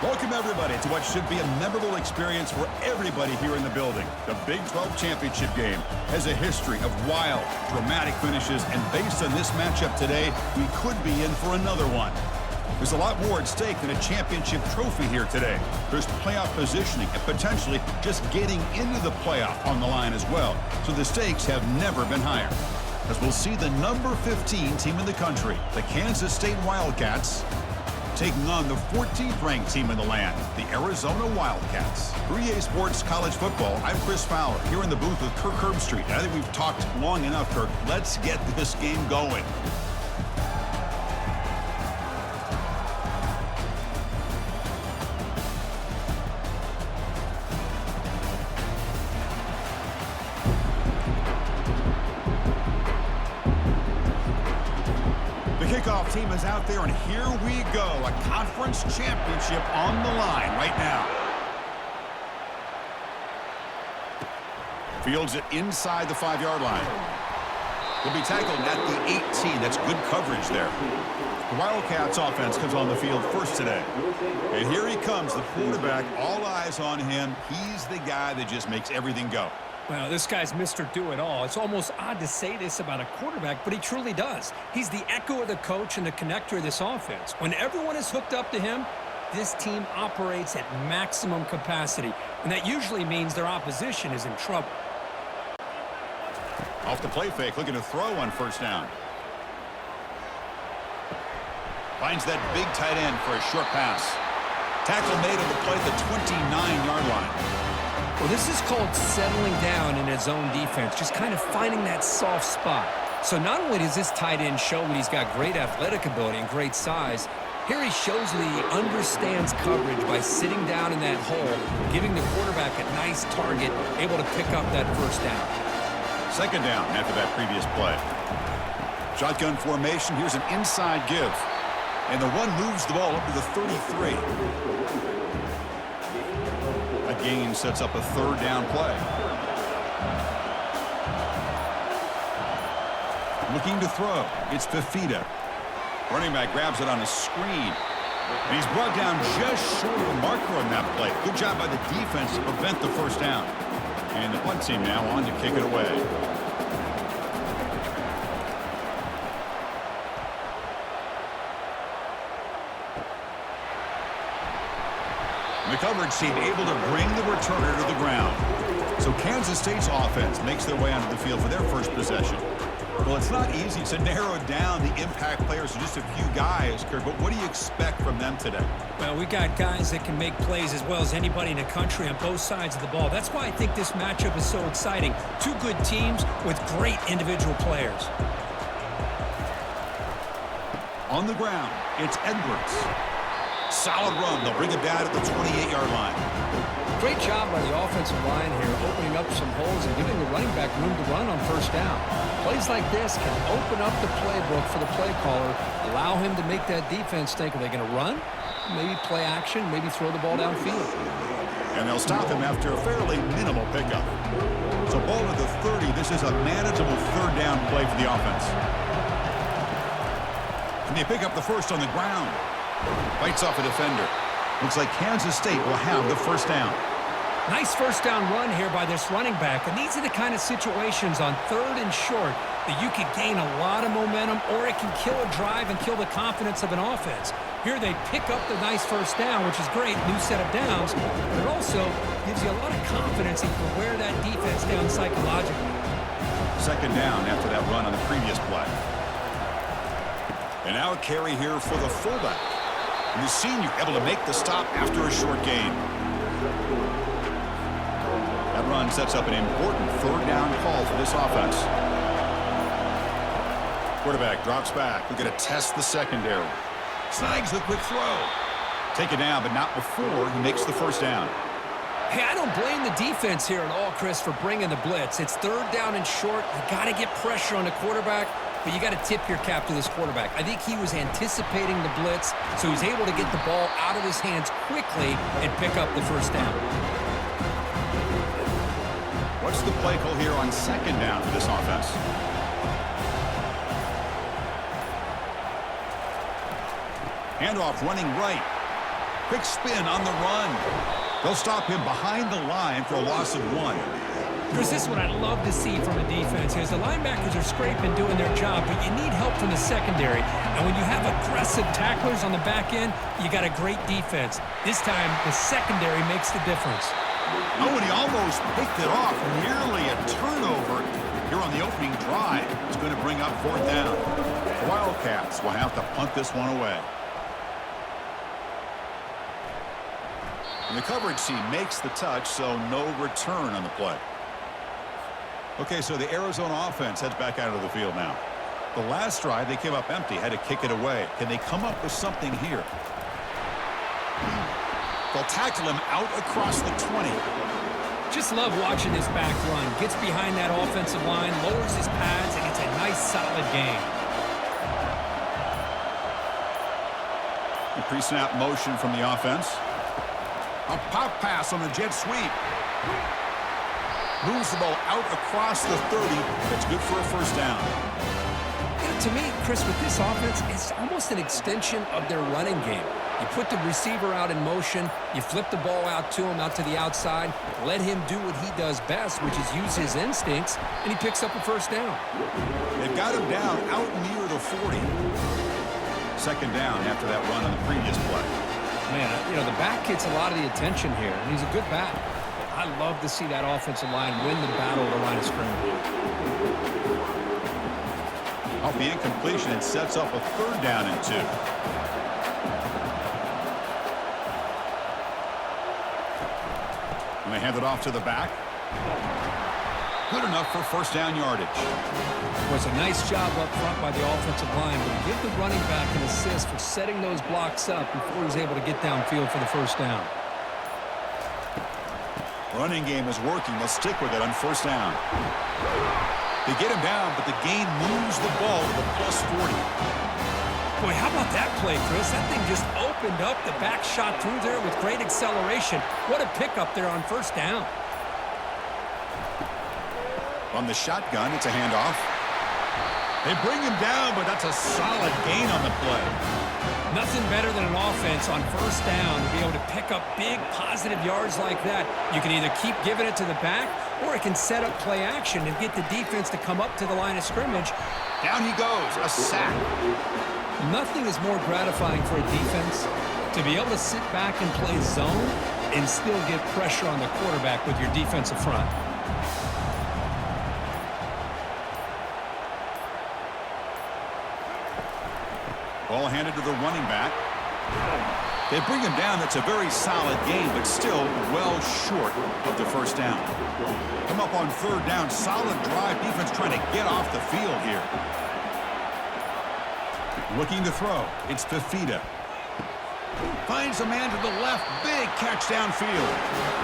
Welcome, everybody, to what should be a memorable experience for everybody here in the building. The Big 12 Championship game has a history of wild, dramatic finishes, and based on this matchup today, we could be in for another one. There's a lot more at stake than a championship trophy here today. There's playoff positioning and potentially just getting into the playoff on the line as well. So the stakes have never been higher. As we'll see the number 15 team in the country, the Kansas State Wildcats, taking on the 14th ranked team in the land, the Arizona Wildcats. For EA Sports College Football, I'm Chris Fowler, here in the booth with Kirk Herbstreit. I think we've talked long enough, Kirk. Let's get this game going. Kickoff team is out there, and here we go. A conference championship on the line right now. Fields it inside the 5-yard line. Will be tackled at the 18. That's good coverage there. The Wildcats offense comes on the field first today. And here he comes, the quarterback. All eyes on him. He's the guy that just makes everything go. Well, this guy's Mr. Do-It-All. It's almost odd to say this about a quarterback, but he truly does. He's the echo of the coach and the connector of this offense. When everyone is hooked up to him, this team operates at maximum capacity, and that usually means their opposition is in trouble. Off the play fake, looking to throw on first down. Finds that big tight end for a short pass. Tackle made on the play at the 29-yard line. Well, this is called settling down in his own defense, just kind of finding that soft spot. So not only does this tight end show that he's got great athletic ability and great size, here he shows that he understands coverage by sitting down in that hole, giving the quarterback a nice target, able to pick up that first down. Second down after that previous play. Shotgun formation. Here's an inside give. And the one moves the ball up to the 33. Gain sets up a third down play. Looking to throw. It's Fafita. Running back grabs it on a screen. And he's brought down just short of the marker on that play. Good job by the defense to prevent the first down. And the punt team now on to kick it away. The coverage team able to bring the returner to the ground. So Kansas State's offense makes their way onto the field for their first possession. Well, it's not easy to narrow down the impact players to just a few guys, Kirk, but what do you expect from them today? Well, we got guys that can make plays as well as anybody in the country on both sides of the ball. That's why I think this matchup is so exciting. Two good teams with great individual players. On the ground, it's Edwards. Solid run. They'll bring it down at the 28-yard line. Great job by the offensive line here, opening up some holes and giving the running back room to run on first down. Plays like this can open up the playbook for the play caller, allow him to make that defense think, are they going to run? Maybe play action, maybe throw the ball downfield. And they'll stop him after a fairly minimal pickup. So ball at the 30. This is a manageable third down play for the offense. And they pick up the first on the ground. Bites off a defender. Looks like Kansas State will have the first down. Nice first down run here by this running back. And these are the kind of situations on third and short that you can gain a lot of momentum, or it can kill a drive and kill the confidence of an offense. Here they pick up the nice first down, which is great, new set of downs, but it also gives you a lot of confidence in where that defense down psychologically. Second down after that run on the previous play. And now a carry here for the fullback. And the senior able to make the stop after a short gain. That run sets up an important third down call for this offense. Quarterback drops back. We're going to test the secondary. Snags the quick throw. Take it down, but not before he makes the first down. Hey, I don't blame the defense here at all, Chris, for bringing the blitz. It's third down and short. You got to get pressure on the quarterback. But you got to tip your cap to this quarterback. I think he was anticipating the blitz, so he's able to get the ball out of his hands quickly and pick up the first down. What's the play call here on second down for this offense? Handoff running right. Quick spin on the run. They'll stop him behind the line for a loss of 1. Chris, this is what I love to see from a defense is the linebackers are scraping, doing their job, but you need help from the secondary. And when you have aggressive tacklers on the back end, you got a great defense. This time, the secondary makes the difference. Oh, and he almost picked it off. Nearly a turnover here on the opening drive. It's going to bring up 4th down. The Wildcats will have to punt this one away. And the coverage team makes the touch, so no return on the play. Okay, so the Arizona offense heads back out of the field now. The last drive, they came up empty, had to kick it away. Can they come up with something here? They'll tackle him out across the 20. Just love watching this back run. Gets behind that offensive line, lowers his pads, and it's a nice, solid game. A pre-snap motion from the offense. A pop pass on the jet sweep. Moves the ball out across the 30. That's good for a 1st down. To me, Chris, with this offense, it's almost an extension of their running game. You put the receiver out in motion, you flip the ball out to him, out to the outside, let him do what he does best, which is use his instincts, and he picks up a 1st down. They've got him down out near the 40. 2nd down after that run on the previous play. Man, you know, the back gets a lot of the attention here, and he's a good back. I love to see that offensive line win the battle at the line of scrimmage. Off the incompletion, it sets up a 3rd down and 2. And they hand it off to the back. Good enough for 1st down yardage. Well, it's a nice job up front by the offensive line, but give the running back an assist for setting those blocks up before he's able to get downfield for the 1st down. Running game is working. They'll stick with it on 1st down. They get him down, but the gain moves the ball to the +40. Boy, how about that play, Chris? That thing just opened up. The back shot through there with great acceleration. What a pickup there on 1st down. On the shotgun, it's a handoff. They bring him down, but that's a solid gain on the play. Nothing better than an offense on 1st down to be able to pick up big positive yards like that. You can either keep giving it to the back, or it can set up play action and get the defense to come up to the line of scrimmage. Down he goes, a sack. Nothing is more gratifying for a defense to be able to sit back and play zone and still get pressure on the quarterback with your defensive front. Ball handed to the running back. They bring him down. That's a very solid gain, but still well short of the 1st down. Come up on 3rd down. Solid drive. Defense trying to get off the field here. Looking to throw. It's Fafita. Finds a man to the left. Big catch downfield.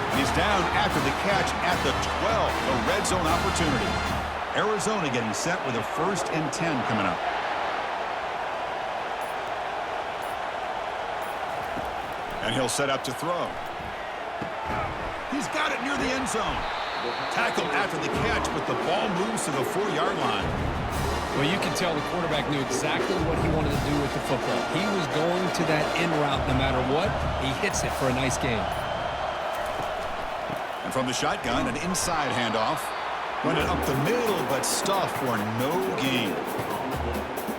And he's down after the catch at the 12. A red zone opportunity. Arizona getting set with a 1st and 10 coming up. And he'll set up to throw. He's got it near the end zone. Tackled after the catch, but the ball moves to the 4-yard line. Well, you can tell the quarterback knew exactly what he wanted to do with the football. He was going to that in route no matter what. He hits it for a nice gain. And from the shotgun, an inside handoff. Run it up the middle, but stuffed for no gain.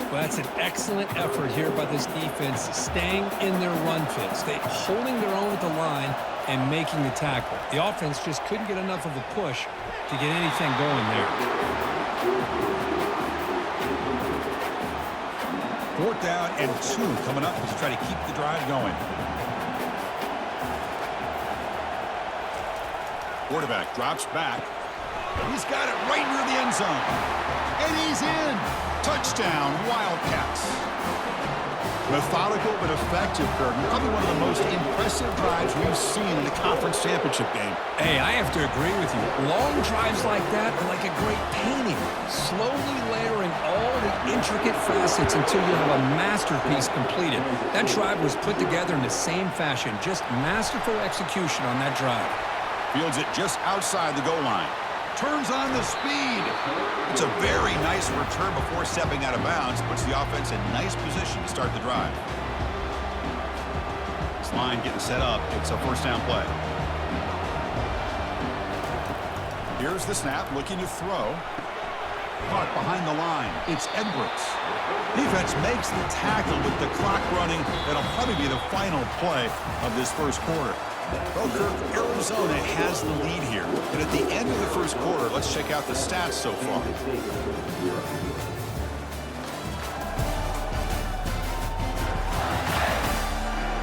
Well, that's an excellent effort here by this defense, staying in their run fits. They holding their own at the line and making the tackle. The offense just couldn't get enough of a push to get anything going there. 4th down and 2 coming up to try to keep the drive going. Quarterback drops back. He's got it right near the end zone. And he's in. Touchdown, Wildcats. Methodical but effective, Curtin. Probably one of the most impressive drives we've seen in the conference championship game. Hey, I have to agree with you. Long drives like that are like a great painting. Slowly layering all the intricate facets until you have a masterpiece completed. That drive was put together in the same fashion. Just masterful execution on that drive. Fields it just outside the goal line. Turns on the speed. It's a very nice return before stepping out of bounds. Puts the offense in nice position to start the drive. This line getting set up. It's a first down play. Here's the snap, looking to throw. Caught behind the line. It's Edwards. Defense makes the tackle with the clock running. That'll probably be the final play of this first quarter. Well, Kirk, Arizona has the lead here. And at the end of the first quarter, let's check out the stats so far.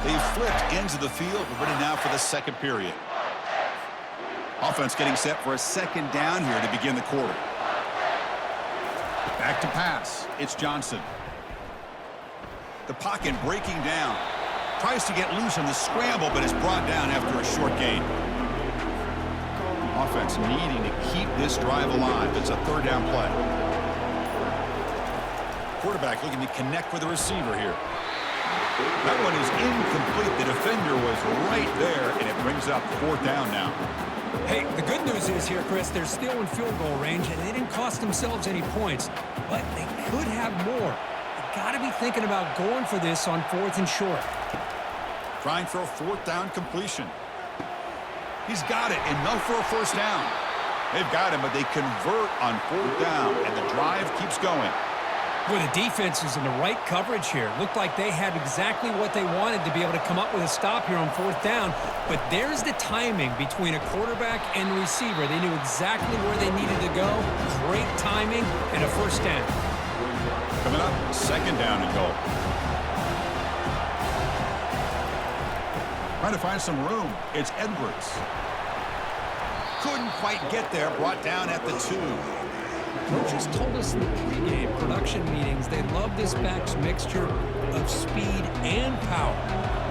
They've flipped ends of the field. We're ready now for the second period. Offense getting set for a second down here to begin the quarter. Back to pass. It's Johnson. The pocket breaking down. Tries to get loose on the scramble, but is brought down after a short gain. Offense needing to keep this drive alive. It's a third down play. Quarterback looking to connect with the receiver here. That one is incomplete. The defender was right there, and it brings up fourth down now. Hey, the good news is here, Chris, they're still in field goal range, and they didn't cost themselves any points, but they could have more. They've got to be thinking about going for this on fourth and short. Trying for a fourth down completion. He's got it, enough for a first down. They've got him, but they convert on fourth down, and the drive keeps going. Well, the defense is in the right coverage here. Looked like they had exactly what they wanted to be able to come up with a stop here on fourth down. But there's the timing between a quarterback and the receiver. They knew exactly where they needed to go. Great timing and a first down. Coming up, second down and goal. Trying to find some room. It's Edwards. Couldn't quite get there. Brought down at the 2. Coaches told us in the pregame production meetings they love this back's mixture of speed and power.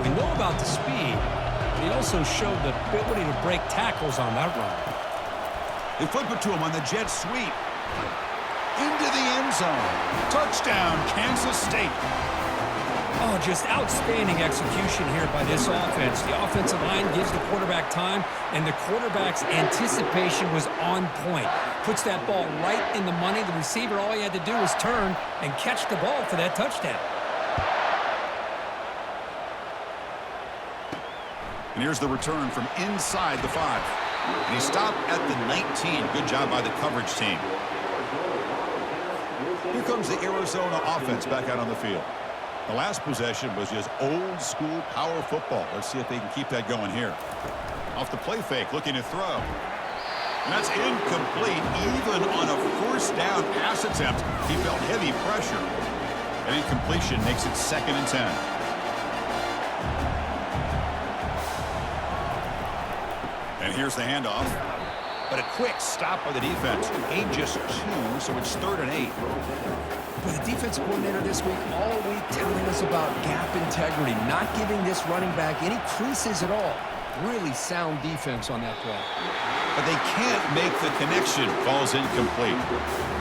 We know about the speed, but he also showed the ability to break tackles on that run. They flip it to him on the jet sweep. Into the end zone. Touchdown, Kansas State. Oh, just outstanding execution here by this offense. The offensive line gives the quarterback time, and the quarterback's anticipation was on point. Puts that ball right in the money. The receiver, all he had to do was turn and catch the ball for that touchdown. And here's the return from inside the 5. And he stopped at the 19. Good job by the coverage team. Here comes the Arizona offense back out on the field. The last possession was just old-school power football. Let's see if they can keep that going here. Off the play fake, looking to throw. And that's incomplete. Even on a first down pass attempt, he felt heavy pressure. And incompletion makes it 2nd and 10. And here's the handoff. But a quick stop by the defense. Gain just 2, so it's 3rd and 8. But the defensive coordinator this week all week telling us about gap integrity, not giving this running back any creases at all. Really sound defense on that play. But they can't make the connection. Ball's incomplete.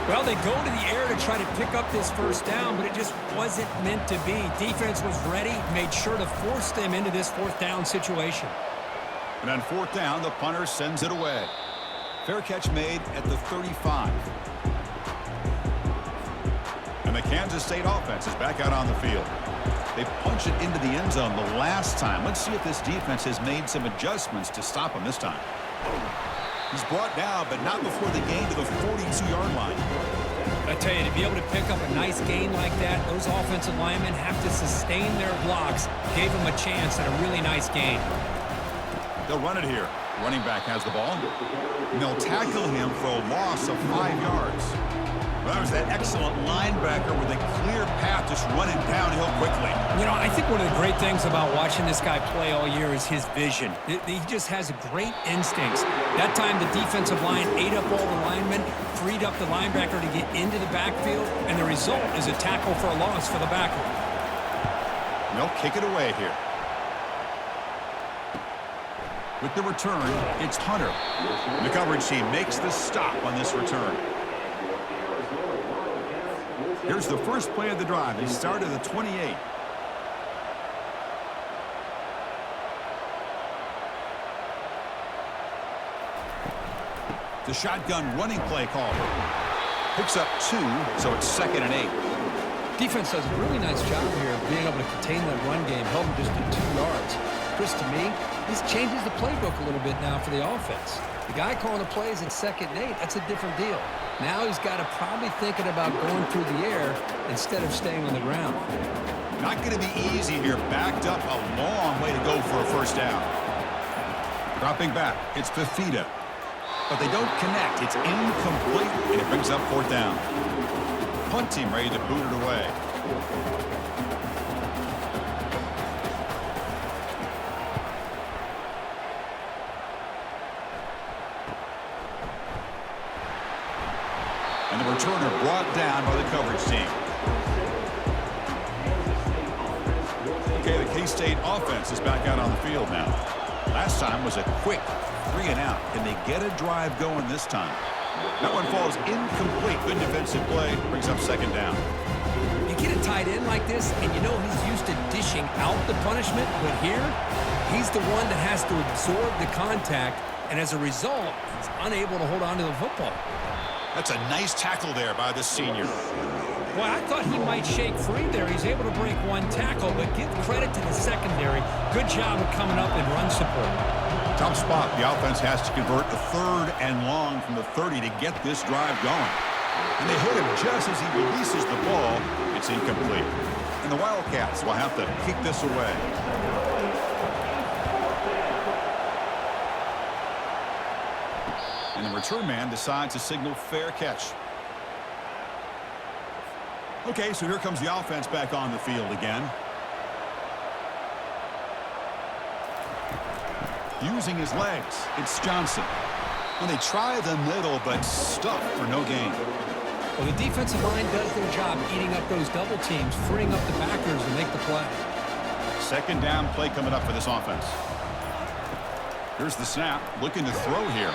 Well, they go to the air to try to pick up this first down, but it just wasn't meant to be. Defense was ready, made sure to force them into this fourth down situation. And on fourth down, the punter sends it away. Fair catch made at the 35. And the Kansas State offense is back out on the field. They punch it into the end zone the last time. Let's see if this defense has made some adjustments to stop him this time. He's brought down, but not before the gain to the 42-yard line. I tell you, to be able to pick up a nice gain like that, those offensive linemen have to sustain their blocks. Gave them a chance at a really nice gain. They'll run it here. Running back has the ball. And they'll tackle him for a loss of 5 yards. Well, that was that excellent linebacker with a clear path just running downhill quickly. You know, I think one of the great things about watching this guy play all year is his vision. He just has great instincts. That time the defensive line ate up all the linemen, freed up the linebacker to get into the backfield, and the result is a tackle for a loss for the backer. And they'll kick it away here. With the return, it's Hunter. The coverage team makes the stop on this return. Here's the first play of the drive. They start at the 28. The shotgun running play call. Picks up 2, so it's 2nd and 8. Defense does a really nice job here of being able to contain that run game, held them just to 2 yards. Chris, to me, this changes the playbook a little bit now for the offense. The guy calling the plays at 2nd and 8, that's a different deal. Now he's got to probably thinking about going through the air instead of staying on the ground. Not going to be easy here. Backed up a long way to go for a first down. Dropping back, it's Fafita. But they don't connect. It's incomplete, and it brings up 4th down. Punt team ready to boot it away. And the returner brought down by the coverage team. Okay, the K-State offense is back out on the field now. Last time was a quick 3 and out. Can they get a drive going this time? That one falls incomplete. Good defensive play. Brings up 2nd down. You get a tight end like this, and you know he's used to dishing out the punishment, but here, he's the one that has to absorb the contact, and as a result, he's unable to hold on to the football. That's a nice tackle there by the senior. Well, I thought he might shake free there. He's able to break 1 tackle, but give credit to the secondary. Good job of coming up and run support. Tough spot. The offense has to convert a 3rd and long from the 30 to get this drive going. And they hit him just as he releases the ball. It's incomplete. And the Wildcats will have to kick this away. And the return man decides to signal fair catch. Okay, so here comes the offense back on the field again. Using his legs, it's Johnson. And they try the middle, but stuck for no gain. Well, the defensive line does their job eating up those double teams, freeing up the backers to make the play. 2nd down play coming up for this offense. Here's the snap, looking to throw here.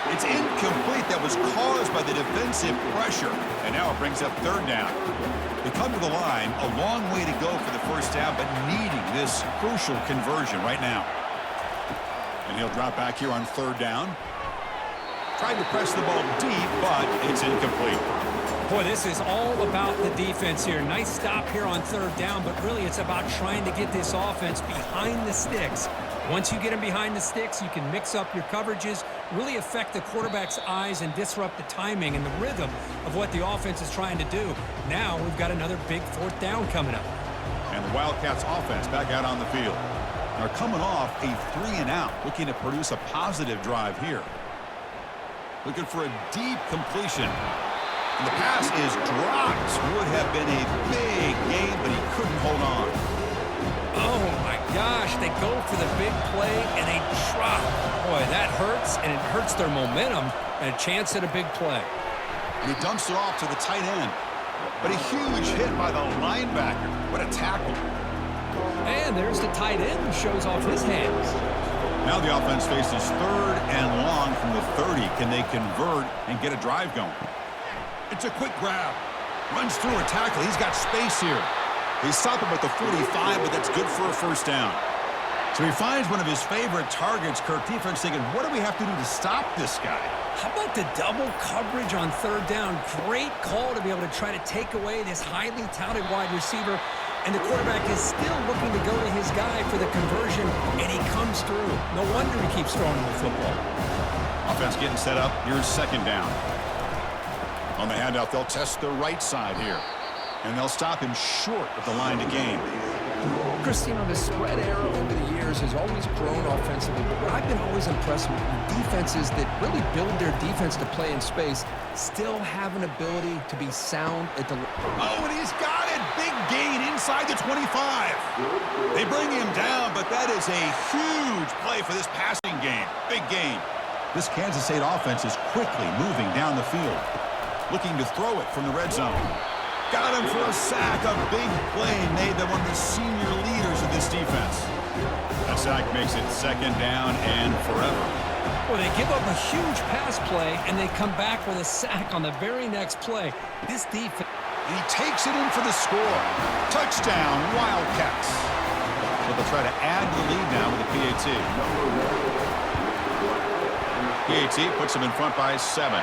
It's incomplete. That was caused by the defensive pressure. And now it brings up 3rd down. They come to the line, a long way to go for the first down, but needing this crucial conversion right now. And he'll drop back here on 3rd down. Tried to press the ball deep, but it's incomplete. Boy, this is all about the defense here. Nice stop here on 3rd down, but really it's about trying to get this offense behind the sticks. Once you get them behind the sticks, you can mix up your coverages, really affect the quarterback's eyes and disrupt the timing and the rhythm of what the offense is trying to do. Now we've got another big 4th down coming up. And the Wildcats offense back out on the field. They're coming off a 3 and out, looking to produce a positive drive here. Looking for a deep completion. And the pass is dropped. Would have been a big gain, but he couldn't hold on. Oh, my gosh. They go for the big play, and they drop. Boy, that hurts, and it hurts their momentum and a chance at a big play. And he dumps it off to the tight end. But a huge hit by the linebacker. What a tackle. And there's the tight end who shows off his hands. Now the offense faces 3rd and long from the 30. Can they convert and get a drive going? It's a quick grab. Runs through a tackle. He's got space here. They stop him at the 45, but that's good for a first down. So he finds one of his favorite targets. Kirk, defense thinking, what do we have to do to stop this guy? How about the double coverage on 3rd down? Great call to be able to try to take away this highly touted wide receiver. And the quarterback is still looking to go to his guy for the conversion, and he comes through. No wonder he keeps throwing him the football. Offense getting set up. Here's 2nd down. On the handout, they'll test the right side here. And they'll stop him short of the line to gain. Christine, the spread arrow over the years has always grown offensively, but what I've been always impressed with defenses that really build their defense to play in space still have an ability to be sound at the... Oh, and he's got it! Big gain inside the 25. They bring him down, but that is a huge play for this passing game. Big gain. This Kansas State offense is quickly moving down the field, looking to throw it from the red zone. Got him for a sack. A big play made them one of the senior leaders of this defense. That sack makes it 2nd down and forever. Well, they give up a huge pass play, and they come back with a sack on the very next play. This defense... And he takes it in for the score. Touchdown, Wildcats. So they'll try to add the lead now with the PAT. PAT puts them in front by 7.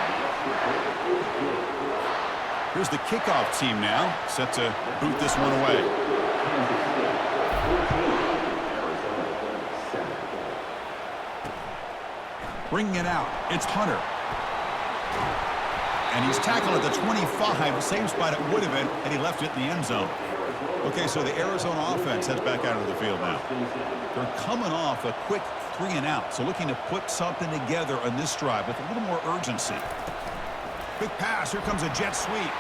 Here's the kickoff team now, set to boot this one away. Bringing it out, it's Hunter. And he's tackled at the 25, same spot it would have been, and he left it in the end zone. Okay, so the Arizona offense heads back out of the field now. They're coming off a quick 3-and-out, so looking to put something together on this drive with a little more urgency. Quick pass, here comes a jet sweep.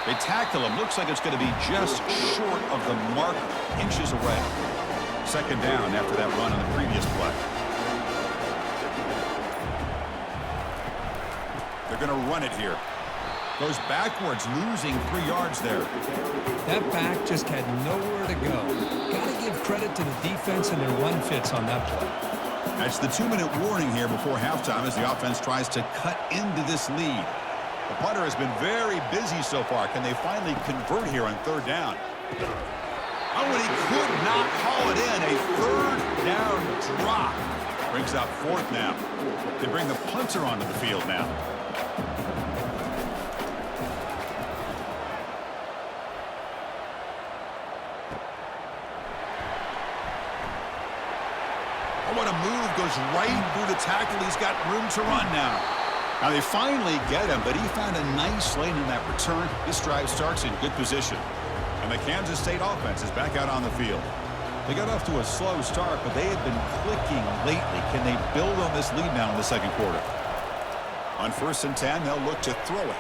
They tackle him, looks like it's going to be just short of the mark, inches away. Second down after that run on the previous play. They're going to run it here. Goes backwards, losing 3 yards there. That back just had nowhere to go. Got to give credit to the defense and their run fits on that play. That's the 2-minute warning here before halftime as the offense tries to cut into this lead. The punter has been very busy so far. Can they finally convert here on third down? Oh, and he could not haul it in. A third down drop. Brings out fourth now. They bring the punter onto the field now. Oh, what a move. Goes right through the tackle. He's got room to run now. Now they finally get him, but he found a nice lane in that return. This drive starts in good position. And the Kansas State offense is back out on the field. They got off to a slow start, but they have been clicking lately. Can they build on this lead now in the second quarter? On 1st and 10, they'll look to throw it.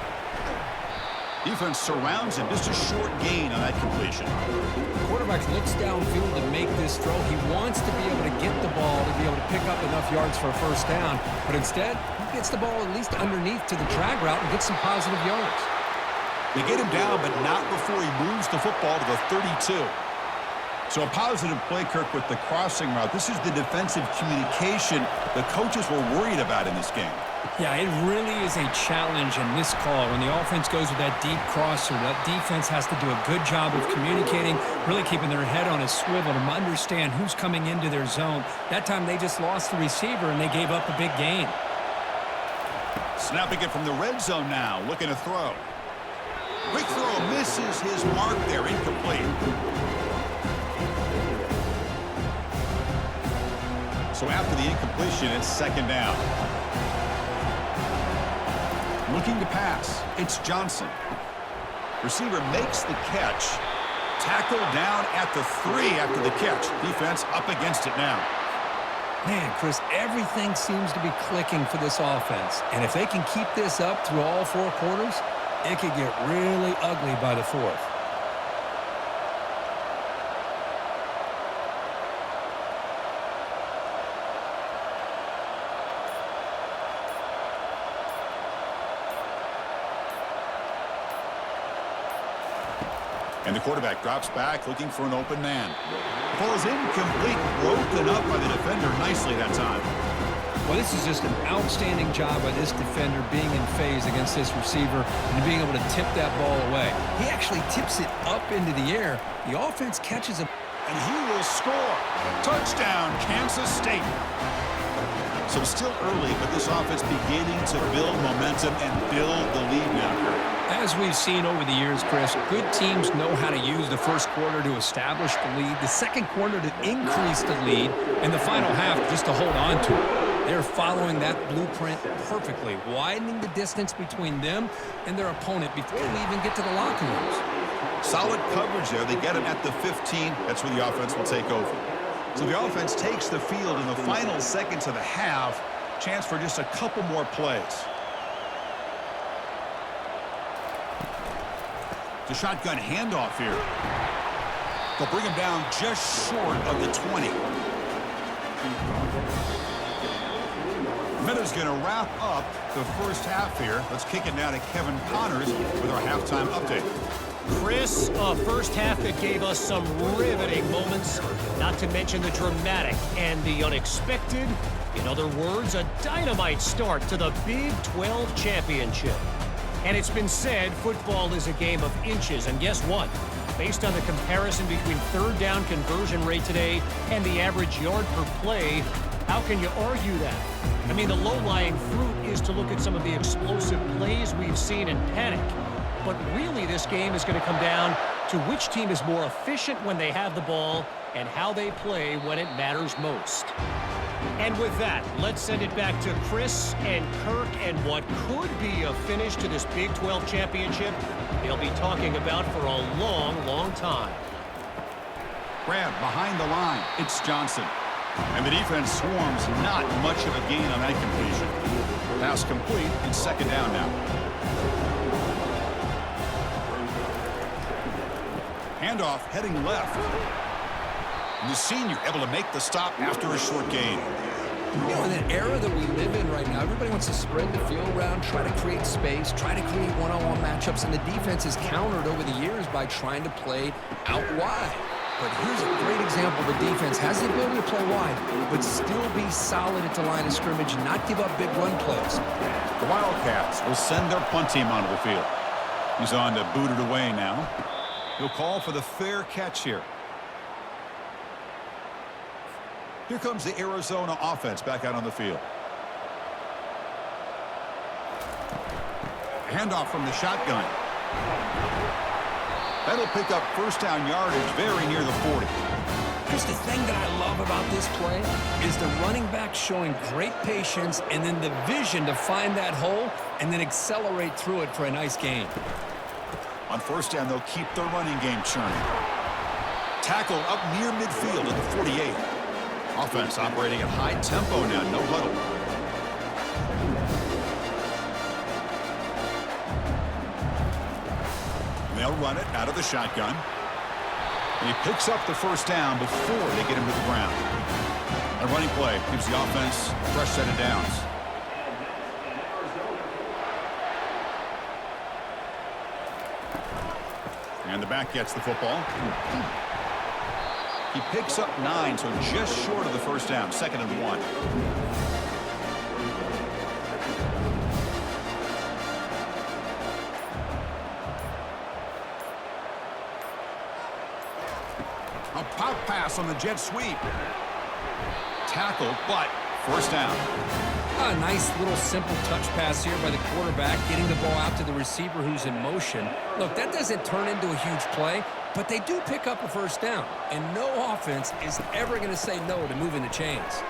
Defense surrounds him. Just a short gain on that completion. The quarterback looks downfield to make this throw. He wants to be able to get the ball to be able to pick up enough yards for a first down. But instead, he gets the ball at least underneath to the drag route and gets some positive yards. They get him down, but not before he moves the football to the 32. So a positive play, Kirk, with the crossing route. This is the defensive communication the coaches were worried about in this game. Yeah, it really is a challenge in this call. When the offense goes with that deep crosser, that defense has to do a good job of communicating, really keeping their head on a swivel to understand who's coming into their zone. That time they just lost the receiver and they gave up a big gain. Snapping it from the red zone now, looking to throw. Quick throw, misses his mark there, incomplete. So after the incompletion, it's second down. Looking to pass, it's Johnson. Receiver makes the catch. Tackled down at the 3 after the catch. Defense up against it now. Man, Chris, everything seems to be clicking for this offense. And if they can keep this up through all 4 quarters, it could get really ugly by the 4th. And the quarterback drops back, looking for an open man. Ball is incomplete, broken up by the defender nicely that time. Well, this is just an outstanding job by this defender being in phase against this receiver and being able to tip that ball away. He actually tips it up into the air. The offense catches him. And he will score. Touchdown, Kansas State. So it's still early, but this offense beginning to build momentum and build the lead now, Kurt. As we've seen over the years, Chris, good teams know how to use the first quarter to establish the lead, the second quarter to increase the lead, and the final half just to hold on to it. They're following that blueprint perfectly, widening the distance between them and their opponent before we even get to the locker rooms. Solid coverage there. They get him at the 15. That's where the offense will take over. So the offense takes the field in the final seconds of the half. Chance for just a couple more plays. The shotgun handoff here. They'll bring him down just short of the 20. Meadows going to wrap up the first half here. Let's kick it now to Kevin Connors with our halftime update. Chris, a first half that gave us some riveting moments, not to mention the dramatic and the unexpected. In other words, a dynamite start to the Big 12 championship. And it's been said football is a game of inches, and guess what? Based on the comparison between third down conversion rate today and the average yard per play, how can you argue that? I mean, the low-lying fruit is to look at some of the explosive plays we've seen and panic. But really, this game is going to come down to which team is more efficient when they have the ball and how they play when it matters most. And with that, let's send it back to Chris and Kirk and what could be a finish to this Big 12 championship they'll be talking about for a long, long time. Grab behind the line. It's Johnson. And the defense swarms. Not much of a gain on that completion. Pass complete. It's second down now. Handoff heading left. And the senior able to make the stop after a short gain. You know, in an era that we live in right now, everybody wants to spread the field around, try to create space, try to create one-on-one matchups, and the defense is countered over the years by trying to play out wide. But here's a great example. The defense has the ability to play wide, but still be solid at the line of scrimmage and not give up big run plays. The Wildcats will send their punt team onto the field. He's on to boot it away now. He'll call for the fair catch here. Here comes the Arizona offense back out on the field. Handoff from the shotgun. That'll pick up first down yardage very near the 40. Just the thing that I love about this play is the running back showing great patience and then the vision to find that hole and then accelerate through it for a nice gain. On first down, they'll keep their running game churning. Tackle up near midfield at the 48. Offense operating at high tempo now, no huddle. They'll run it out of the shotgun. And he picks up the first down before they get him to the ground. A running play gives the offense a fresh set of downs. And the back gets the football. He picks up 9, so just short of the first down, 2nd and 1. A pop pass on the jet sweep. Tackle, but first down. A nice little simple touch pass here by the quarterback, getting the ball out to the receiver who's in motion. Look, that doesn't turn into a huge play, but they do pick up a first down, and no offense is ever going to say no to moving the chains.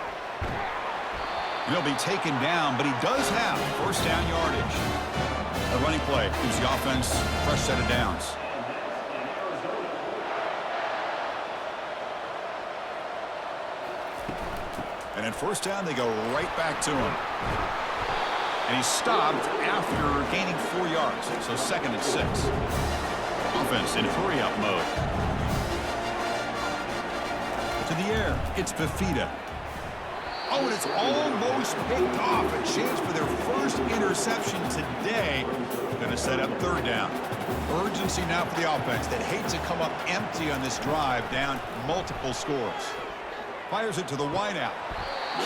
He'll be taken down, but he does have first down yardage. A running play gives the offense a fresh set of downs. And at first down, they go right back to him. And he's stopped after gaining 4 yards, so 2nd and 6. Offense in hurry-up mode. To the air, it's Fafita. Oh, and it's almost picked off. A chance for their first interception today. Going to set up 3rd down. Urgency now for the offense that hates to come up empty on this drive, down multiple scores. Fires it to the wideout.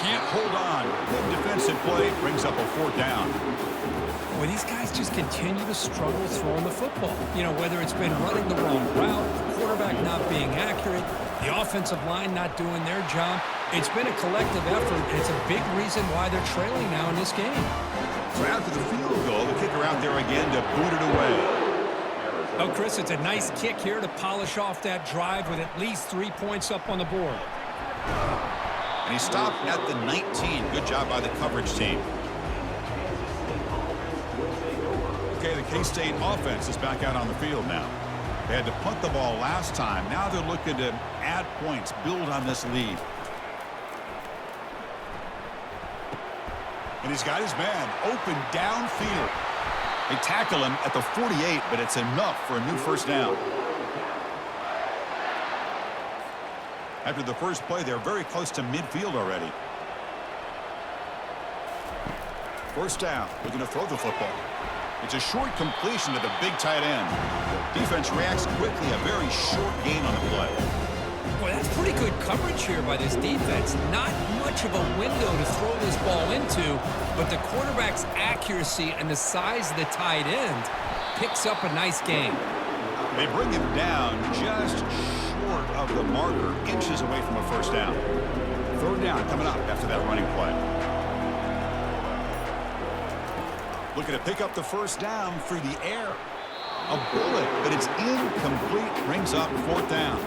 Can't hold on. Good defensive play brings up a 4th down. Well, these guys just continue to struggle throwing the football. You know, whether it's been running the wrong route, the quarterback not being accurate, the offensive line not doing their job. It's been a collective effort, and it's a big reason why they're trailing now in this game. So after the field goal, the kicker out there again to boot it away. Oh, Chris, it's a nice kick here to polish off that drive with at least 3 points up on the board. And he stopped at the 19. Good job by the coverage team. Okay, the K-State offense is back out on the field now. They had to punt the ball last time. Now they're looking to add points, build on this lead. And he's got his man open downfield. They tackle him at the 48, but it's enough for a new first down. After the first play, they're very close to midfield already. First down, looking to throw the football. It's a short completion to the big tight end. Defense reacts quickly, a very short gain on the play. Boy, that's pretty good coverage here by this defense. Not much of a window to throw this ball into, but the quarterback's accuracy and the size of the tight end picks up a nice gain. They bring him down just short of the marker, inches away from a first down. 3rd down coming up after that running play. Looking to pick up the first down through the air. A bullet, but it's incomplete, brings up 4th down.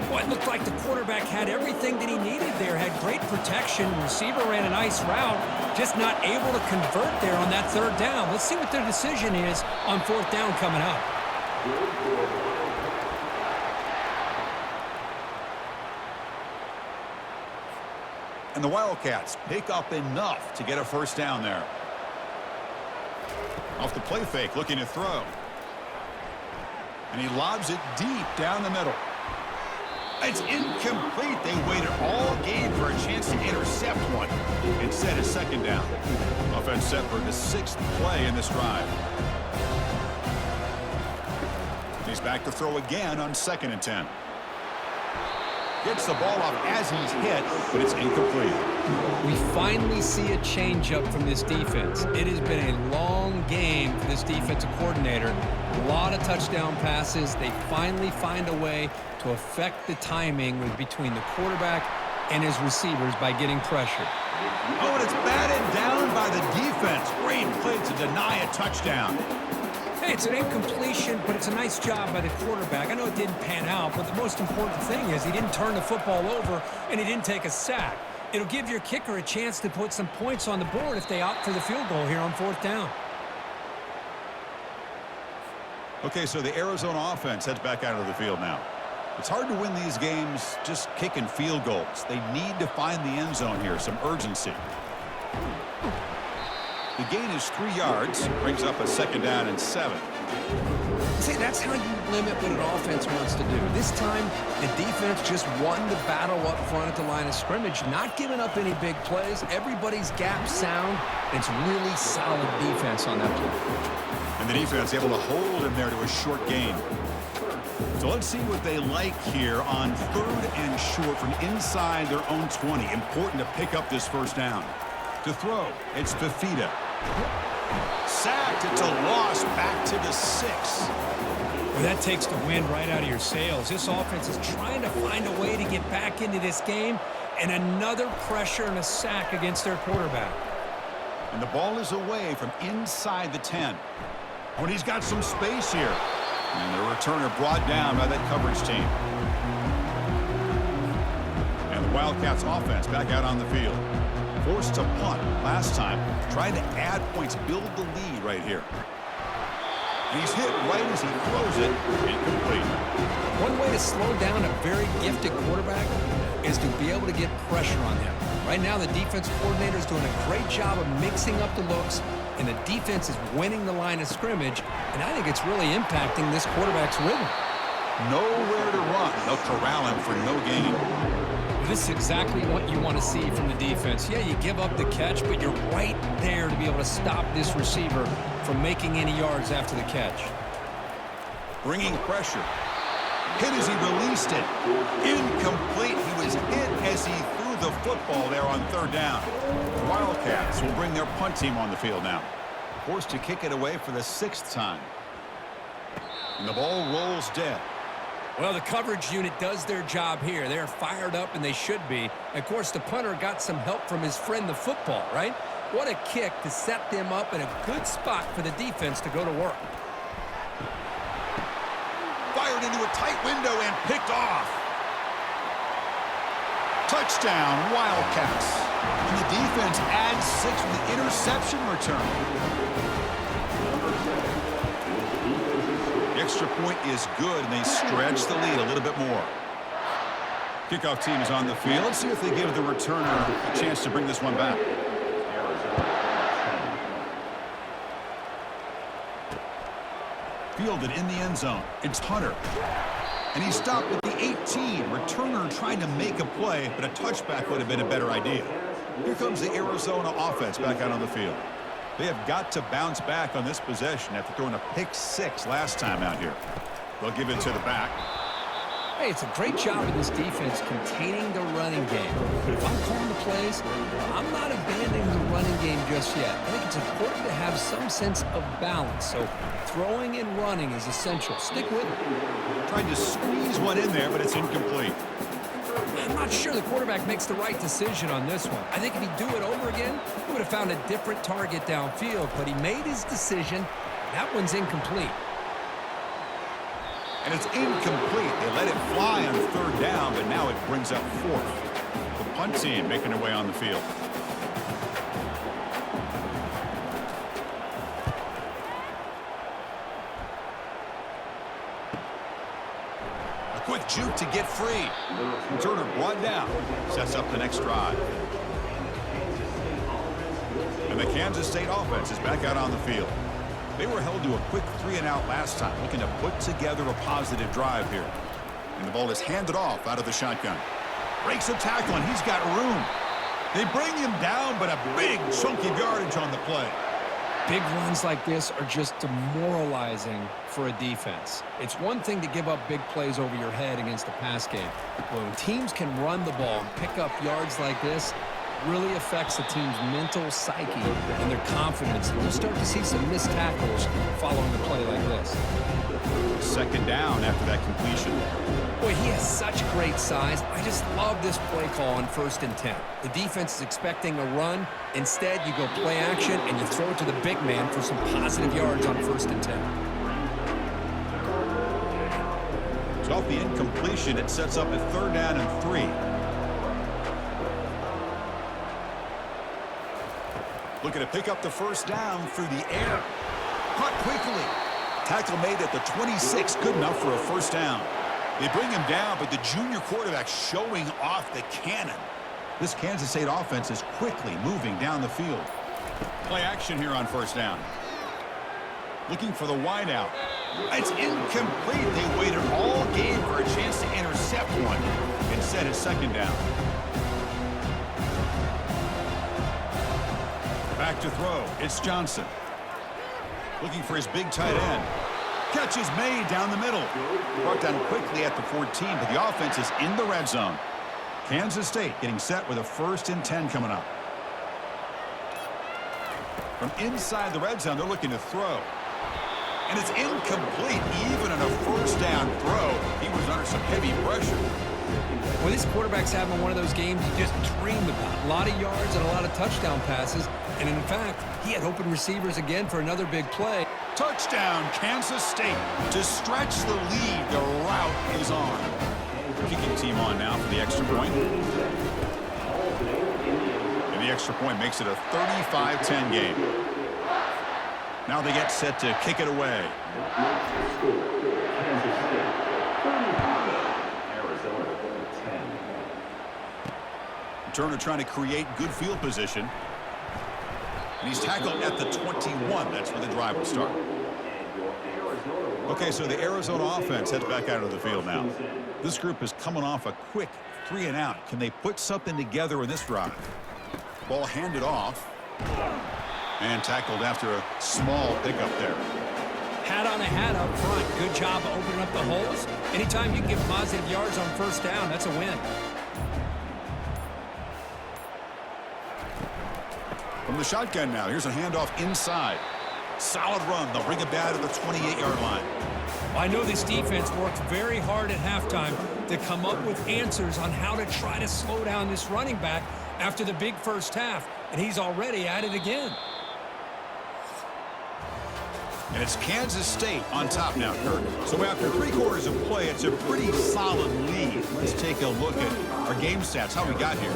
Well, it looked like the quarterback had everything that he needed there, had great protection. Receiver ran a nice route, just not able to convert there on that third down. Let's see what their decision is on fourth down coming up. And the Wildcats pick up enough to get a first down there. Off the play fake, looking to throw. And he lobs it deep down the middle. It's incomplete. They waited all game for a chance to intercept one. Instead, a second down. Offense set for the 6th play in this drive. He's back to throw again on 2nd and 10. Gets the ball off as he's hit, but it's incomplete. We finally see a changeup from this defense. It has been a long game for this defensive coordinator. A lot of touchdown passes. They finally find a way to affect the timing between the quarterback and his receivers by getting pressure. Oh, and it's batted down by the defense. Great play to deny a touchdown. Hey, it's an incompletion, but it's a nice job by the quarterback. I know it didn't pan out, but the most important thing is he didn't turn the football over and he didn't take a sack. It'll give your kicker a chance to put some points on the board if they opt for the field goal here on fourth down. Okay, so the Arizona offense heads back out of the field now. It's hard to win these games just kicking field goals. They need to find the end zone here, some urgency. The gain is 3 yards, brings up a 2nd down and 7. See, that's how you limit what an offense wants to do. This time, the defense just won the battle up front at the line of scrimmage, not giving up any big plays. Everybody's gap sound. It's really solid defense on that play. And the defense able to hold him there to a short gain. So let's see what they like here on 3rd and short from inside their own 20. Important to pick up this first down. To throw, it's Fafita. Sacked, it's a loss back to the 6. Well, that takes the wind right out of your sails. This offense is trying to find a way to get back into this game, and another pressure and a sack against their quarterback. And the ball is away from inside the 10. When he's got some space here. And the returner brought down by that coverage team. And the Wildcats offense back out on the field. Forced to punt last time. Trying to add points, build the lead right here. And he's hit right as he throws it. Incomplete. One way to slow down a very gifted quarterback is to be able to get pressure on him. Right now, the defense coordinator is doing a great job of mixing up the looks, and the defense is winning the line of scrimmage, and I think it's really impacting this quarterback's rhythm. Nowhere to run. They'll corral him for no gain. This is exactly what you want to see from the defense. Yeah, you give up the catch, but you're right there to be able to stop this receiver from making any yards after the catch. Bringing pressure. Hit as he released it. Incomplete. He was hit as he threw the football there on 3rd down. The Wildcats will bring their punt team on the field now. Forced to kick it away for the 6th time. And the ball rolls dead. Well, the coverage unit does their job here. They're fired up, and they should be. Of course, the punter got some help from his friend, the football, right? What a kick to set them up in a good spot for the defense to go to work. Fired into a tight window and picked off. Touchdown, Wildcats. And the defense adds 6 with the interception return. The extra point is good, and they stretch the lead a little bit more. Kickoff team is on the field. Let's see if they give the returner a chance to bring this one back. Fielded in the end zone. It's Hunter. And he stopped at the 18. Returner trying to make a play, but a touchback would have been a better idea. Here comes the Arizona offense back out on the field. They have got to bounce back on this possession after throwing a pick-6 last time out here. They'll give it to the back. Hey, it's a great job of this defense containing the running game. But if I'm calling the plays, I'm not abandoning the running game just yet. I think it's important to have some sense of balance. So throwing and running is essential. Stick with it. Tried to squeeze one in there, but it's incomplete. I'm not sure the quarterback makes the right decision on this one. I think if he'd do it over again, he would have found a different target downfield. But he made his decision. That one's incomplete. And it's incomplete. They let it fly on third down, but now it brings up fourth. The punt team making their way on the field. A quick juke to get free. Turner brought down. Sets up the next drive. And the Kansas State offense is back out on the field. They were held to a quick 3-and-out last time, looking to put together a positive drive here. And the ball is handed off out of the shotgun. Breaks a tackle, and he's got room. They bring him down, but a big chunk of yardage on the play. Big runs like this are just demoralizing for a defense. It's one thing to give up big plays over your head against a pass game. But when teams can run the ball and pick up yards like this, really affects the team's mental psyche and their confidence. And you'll start to see some missed tackles following a play like this. Second down after that completion. Boy, he has such great size. I just love this play call on 1st and 10. The defense is expecting a run. Instead, you go play action and you throw it to the big man for some positive yards on 1st and 10. So off the incompletion, it sets up a 3rd down and 3. Looking to pick up the 1st down through the air. Caught quickly. Tackle made at the 26. Good enough for a 1st down. They bring him down, but the junior quarterback showing off the cannon. This Kansas State offense is quickly moving down the field. Play action here on 1st down. Looking for the wideout. It's incomplete. They waited all game for a chance to intercept one. Instead, it's 2nd down. Back to throw. It's Johnson. Looking for his big tight end. Catch is made down the middle. Brought down quickly at the 14, but the offense is in the red zone. Kansas State getting set with a 1st and 10 coming up. From inside the red zone, they're looking to throw. And it's incomplete. Even on a 1st down throw, he was under some heavy pressure. Well, this quarterback's having one of those games you just dreamed about. A lot of yards and a lot of touchdown passes. And in fact, he had open receivers again for another big play. Touchdown, Kansas State. To stretch the lead, the route is on. Kicking team on now for the extra point. And the extra point makes it a 35-10 game. Now they get set to kick it away. Turner trying to create good field position. And he's tackled at the 21. That's where the drive will start. Okay, so the Arizona offense heads back out of the field now. This group is coming off a quick 3-and-out. Can they put something together in this drive? Ball handed off. And tackled after a small pickup there. Hat on a hat up front. Good job of opening up the holes. Anytime you can get positive yards on 1st down, that's a win. From the shotgun now, here's a handoff inside. Solid run. They'll bring it back to the 28-yard line. Well, I know this defense worked very hard at halftime to come up with answers on how to try to slow down this running back after the big 1st half, and he's already at it again. And it's Kansas State on top now, Kurt. So after 3 quarters of play, it's a pretty solid lead. Let's take a look at our game stats, how we got here.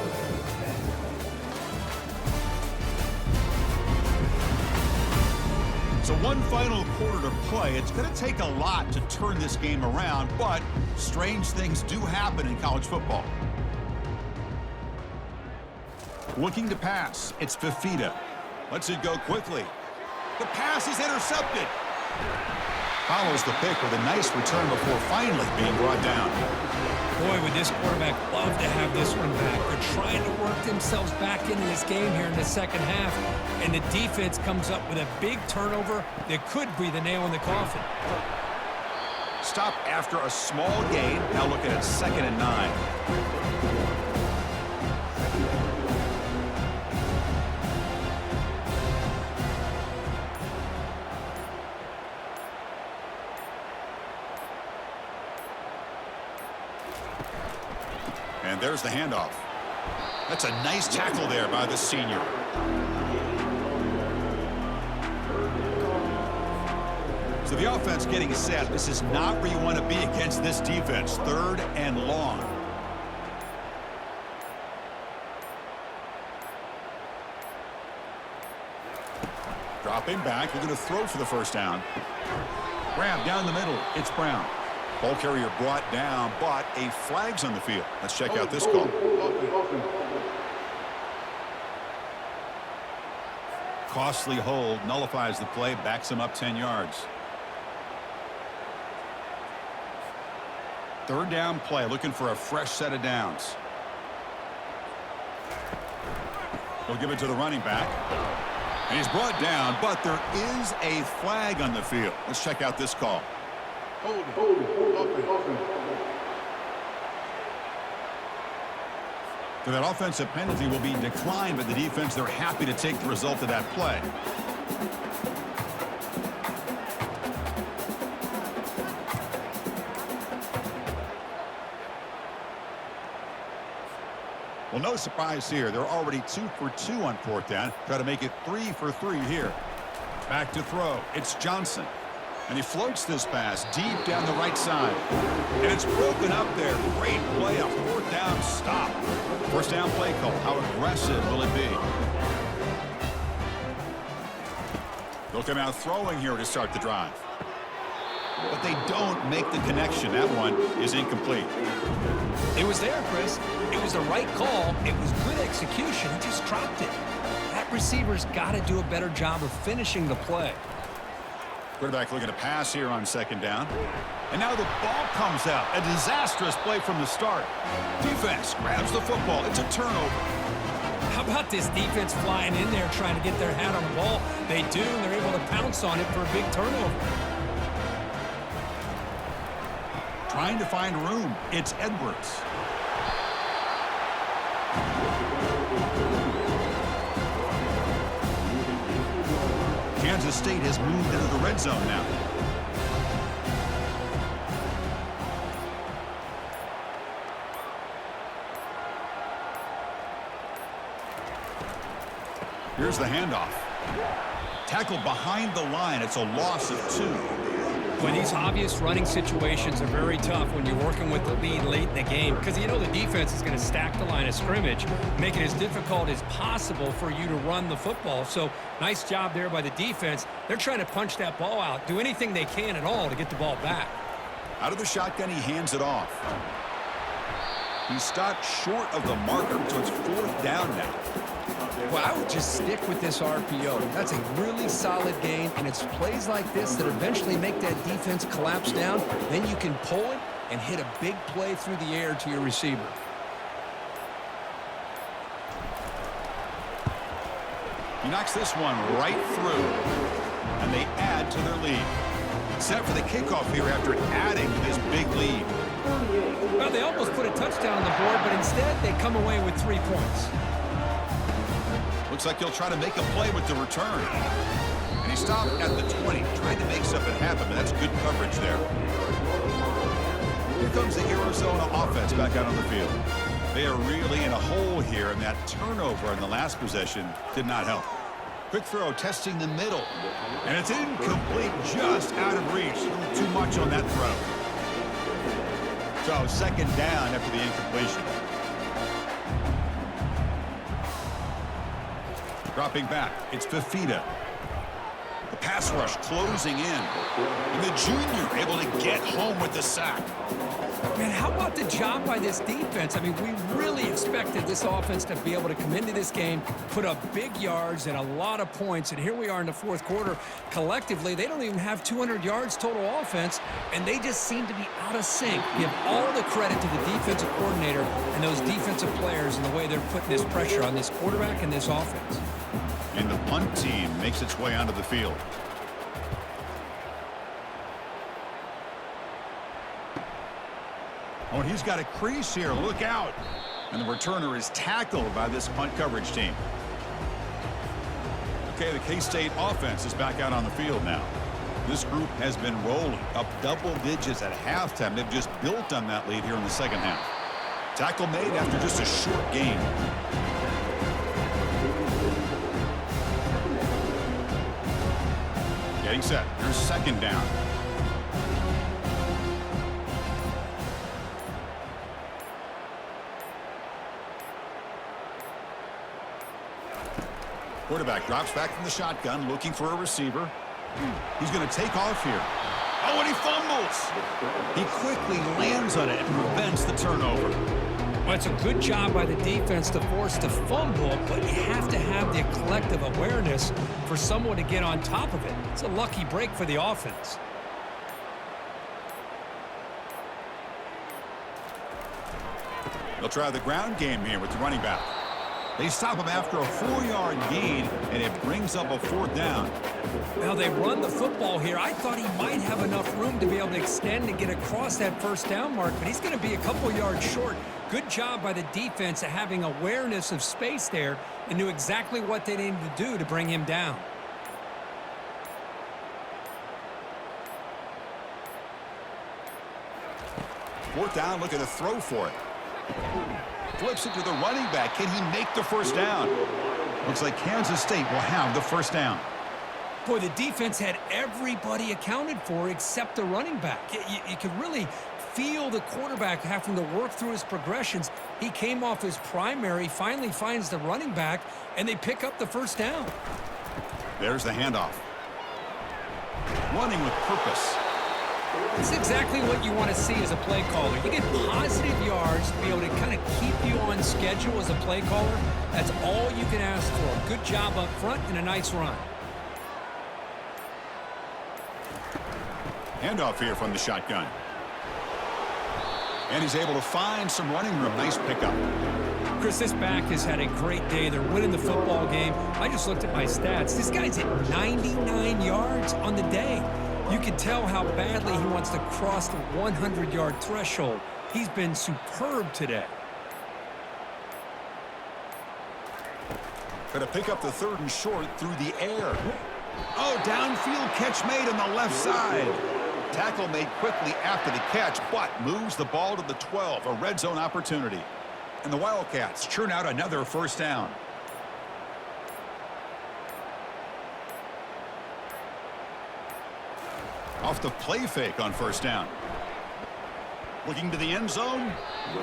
So one final quarter to play. It's going to take a lot to turn this game around, but strange things do happen in college football. Looking to pass. It's Fifita. Lets it go quickly. The pass is intercepted. Follows the pick with a nice return before finally being brought down. Boy, would this quarterback love to have this one back. They're trying to work themselves back into this game here in the 2nd half, and the defense comes up with a big turnover that could be the nail in the coffin. Stop after a small gain. Now looking at 2nd and 9. And there's the handoff. That's a nice tackle there by the senior. So the offense getting set. This is not where you want to be against this defense. 3rd and long. Dropping back. We're going to throw for the first down. Grab down the middle. It's Brown. Ball carrier brought down, but a flag's on the field. Let's check out this call. Costly hold, nullifies the play, backs him up 10 yards. 3rd down play, looking for a fresh set of downs. He'll give it to the running back. And he's brought down, but there is a flag on the field. Let's check out this call. Hold it. So that offensive penalty will be declined by the defense. They're happy to take the result of that play. Well, no surprise here. They're already 2 for 2 on 4th down. Try to make it 3 for 3 here. Back to throw. It's Johnson. And he floats this pass deep down the right side. And it's broken up there. Great play. A 4th down stop. 1st down play call. How aggressive will it be? They'll come out throwing here to start the drive. But they don't make the connection. That one is incomplete. It was there, Chris. It was the right call. It was good execution. He just dropped it. That receiver's got to do a better job of finishing the play. Quarterback looking to pass here on 2nd down. And now the ball comes out. A disastrous play from the start. Defense grabs the football. It's a turnover. How about this defense flying in there trying to get their hat on the ball? They do, and they're able to pounce on it for a big turnover. Trying to find room. It's Edwards. Kansas State has moved into the red zone now. Here's the handoff. Tackled behind the line. It's a loss of 2. When these obvious running situations are very tough when you're working with the lead late in the game because you know the defense is going to stack the line of scrimmage, make it as difficult as possible for you to run the football. So nice job there by the defense. They're trying to punch that ball out, do anything they can at all to get the ball back. Out of the shotgun, he hands it off. He stopped short of the marker, so it's 4th down now. Well, I would just stick with this RPO. That's a really solid gain, and it's plays like this that eventually make that defense collapse down. Then you can pull it and hit a big play through the air to your receiver. He knocks this one right through, and they add to their lead. Set for the kickoff here after adding to this big lead. Well, they almost put a touchdown on the board, but instead they come away with 3 points. Looks like he'll try to make a play with the return. And he stopped at the 20, trying to make something happen, but that's good coverage there. Here comes the Arizona offense back out on the field. They are really in a hole here, and that turnover in the last possession did not help. Quick throw, testing the middle. And it's incomplete, just out of reach. A little too much on that throw. So 2nd down after the incompletion. Dropping back, it's Fafita. The pass rush closing in. And the junior able to get home with the sack. Man, how about the job by this defense? I mean, we really expected this offense to be able to come into this game, put up big yards and a lot of points, and here we are in the 4th quarter. Collectively, they don't even have 200 yards total offense, and they just seem to be out of sync. Give all the credit to the defensive coordinator and those defensive players and the way they're putting this pressure on this quarterback and this offense. And the punt team makes its way onto the field. Oh, and he's got a crease here. Look out. And the returner is tackled by this punt coverage team. Okay, the K-State offense is back out on the field now. This group has been rolling up double digits at halftime. They've just built on that lead here in the 2nd half. Tackle made after just a short gain. Getting set. Here's second down. Quarterback drops back from the shotgun, looking for a receiver. He's going to take off here. Oh, and he fumbles. He quickly lands on it and prevents the turnover. Well, it's a good job by the defense to force the fumble, but you have to have the collective awareness for someone to get on top of it. It's a lucky break for the offense. They'll try the ground game here with the running back. They stop him after a 4-yard gain, and it brings up a 4th down. Now they run the football here. I thought he might have enough room to be able to extend and get across that first down mark, but he's going to be a couple yards short. Good job by the defense of having awareness of space there and knew exactly what they needed to do to bring him down. Fourth down, looking to throw for it. Flips it to the running back. Can he make the first down? Looks like Kansas State will have the first down. Boy, the defense had everybody accounted for except the running back. You could really feel the quarterback having to work through his progressions. He came off his primary, finally finds the running back, and they pick up the first down. There's the handoff. Running with purpose. It's exactly what you want to see as a play caller. You get positive yards to be able to kind of keep you on schedule as a play caller. That's all you can ask for. Good job up front and a nice run. Handoff here from the shotgun. And he's able to find some running room. Nice pickup. Chris, this back has had a great day. They're winning the football game. I just looked at my stats. This guy's at 99 yards on the day. You can tell how badly he wants to cross the 100-yard threshold. He's been superb today. Going to pick up the 3rd and short through the air. Oh, downfield catch made on the left side. Tackle made quickly after the catch, but moves the ball to the 12, a red zone opportunity. And the Wildcats churn out another first down. Off the play fake on first down. Looking to the end zone,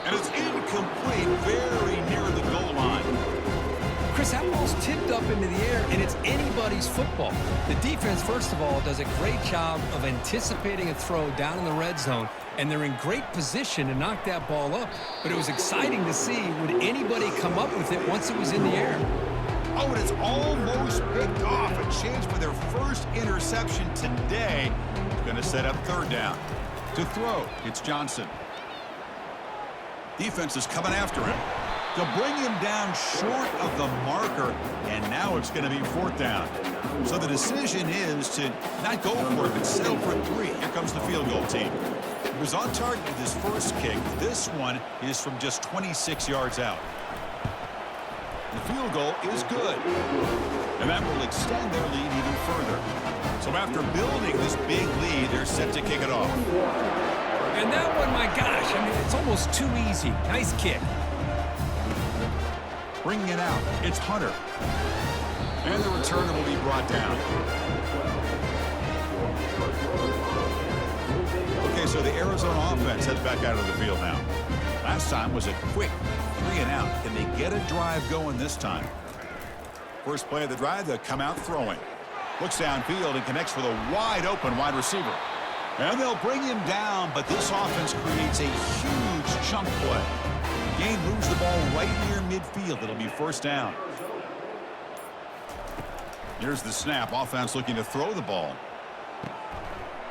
and it's incomplete, very near the goal line. Chris, that ball's tipped up into the air, and it's anybody's football. The defense, first of all, does a great job of anticipating a throw down in the red zone, and they're in great position to knock that ball up. But it was exciting to see, would anybody come up with it once it was in the air? Oh, and it's almost picked off. A chance for their first interception today. Going to set up 3rd down. To throw, it's Johnson. Defense is coming after him. They'll bring him down short of the marker, and now it's going to be 4th down. So the decision is to not go for it, but settle for 3. Here comes the field goal team. He was on target with his first kick. This one is from just 26 yards out. The field goal is good, and that will extend their lead even further. So after building this big lead, they're set to kick it off. And that one, my gosh, I mean, it's almost too easy. Nice kick. Bringing it out, it's Hunter. And the returner will be brought down. Okay, so the Arizona offense heads back out of the field now. Last time was a quick 3 and out. Can they get a drive going this time? First play of the drive, they'll come out throwing. Looks downfield and connects with a wide-open wide receiver. And they'll bring him down, but this offense creates a huge chunk play. Gain moves the ball right near midfield. It'll be first down. Here's the snap. Offense looking to throw the ball.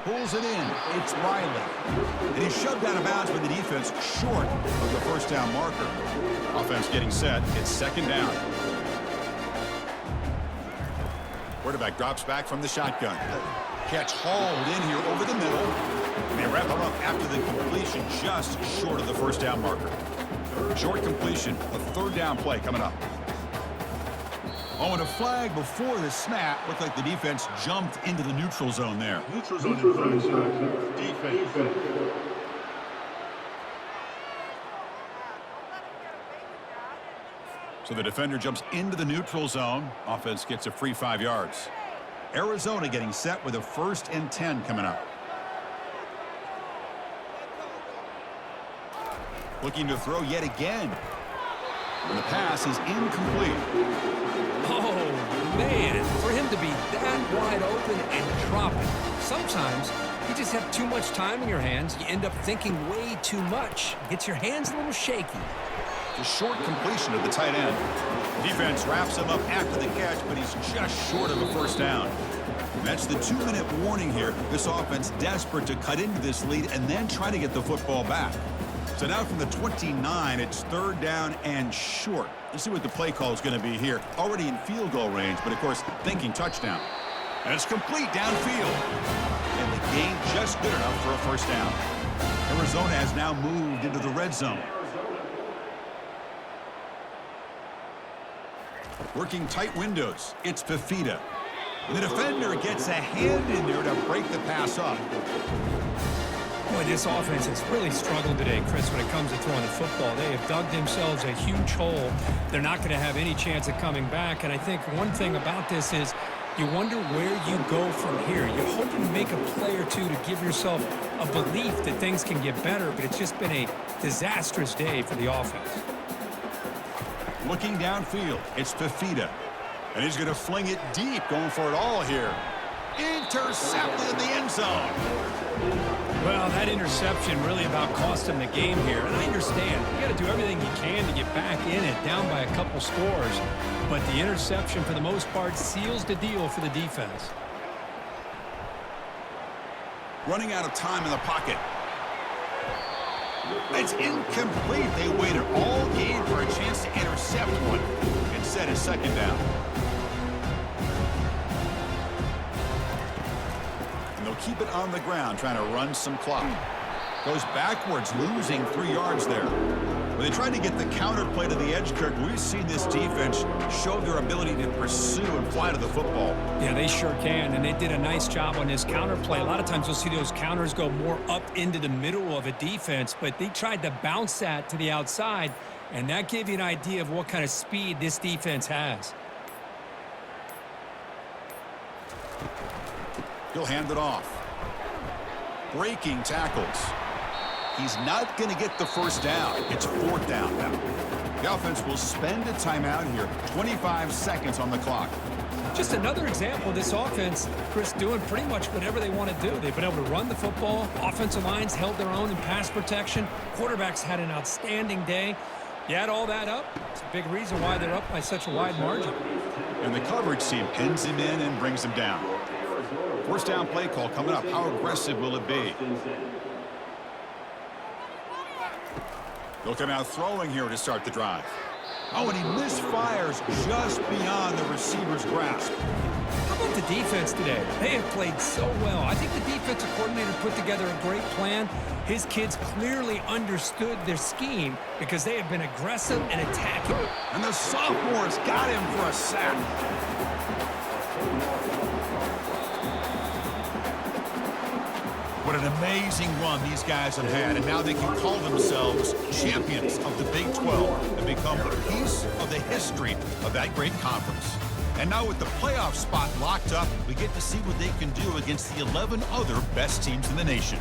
Pulls it in. It's Riley. And he's shoved out of bounds by the defense short of the first down marker. Offense getting set. It's 2nd down. Quarterback drops back from the shotgun. Catch hauled in here over the middle. And they wrap him up after the completion just short of the first down marker. Short completion, a 3rd down play coming up. Oh, and a flag before the snap. Looked like the defense jumped into the neutral zone there. Neutral zone defense. So the defender jumps into the neutral zone. Offense gets a free 5 yards. Arizona getting set with a 1st and 10 coming up. Looking to throw yet again. And the pass is incomplete. Oh, man, for him to be that wide open and drop it. Sometimes you just have too much time in your hands. You end up thinking way too much. Gets your hands a little shaky. The short completion of the tight end. Defense wraps him up after the catch, but he's just short of a 1st down. And that's the 2-minute warning here. This offense desperate to cut into this lead and then try to get the football back. So now from the 29, it's 3rd down and short. Let's see what the play call is going to be here. Already in field goal range, but of course thinking touchdown. And it's complete downfield. And the gain just good enough for a 1st down. Arizona has now moved into the red zone. Working tight windows. It's Fafita. The defender gets a hand in there to break the pass up. Boy, this offense has really struggled today, Chris, when it comes to throwing the football. They have dug themselves a huge hole. They're not going to have any chance of coming back. And I think one thing about this is you wonder where you go from here. You're hoping to make a play or two to give yourself a belief that things can get better, but it's just been a disastrous day for the offense. Looking downfield, it's Fafita. And he's going to fling it deep, going for it all here. Intercepted in the end zone. Well, that interception really about cost him the game here. And I understand. You got to do everything you can to get back in it, down by a couple scores. But the interception, for the most part, seals the deal for the defense. Running out of time in the pocket. It's incomplete. They waited all game for a chance to intercept one. Instead, it's 2nd down. And they'll keep it on the ground, trying to run some clock. Goes backwards, losing 3 yards there. When they tried to get the counter play to the edge, Kirk, we've seen this defense show their ability to pursue and fly to the football. Yeah, they sure can, and they did a nice job on this counter play. A lot of times you'll see those counters go more up into the middle of a defense, but they tried to bounce that to the outside, and that gave you an idea of what kind of speed this defense has. He'll hand it off. Breaking tackles. He's not going to get the 1st down. It's 4th down now. The offense will spend a timeout here. 25 seconds on the clock. Just another example of this offense, Chris, doing pretty much whatever they want to do. They've been able to run the football. Offensive lines held their own in pass protection. Quarterbacks had an outstanding day. You add all that up, it's a big reason why they're up by such a wide margin. And the coverage team pins him in and brings him down. 1st down play call coming up. How aggressive will it be? They'll come out throwing here to start the drive. Oh, and he misfires just beyond the receiver's grasp. How about the defense today? They have played so well. I think the defensive coordinator put together a great plan. His kids clearly understood their scheme because they have been aggressive and attacking. And the sophomores got him for a sack. What an amazing run these guys have had, and now they can call themselves champions of the Big 12 and become a piece of the history of that great conference. And now with the playoff spot locked up, we get to see what they can do against the 11 other best teams in the nation.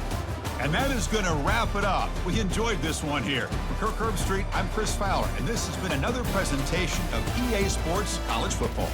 And that is going to wrap it up. We enjoyed this one here. For Kirk Herbstreit, I'm Chris Fowler, and this has been another presentation of EA Sports College Football.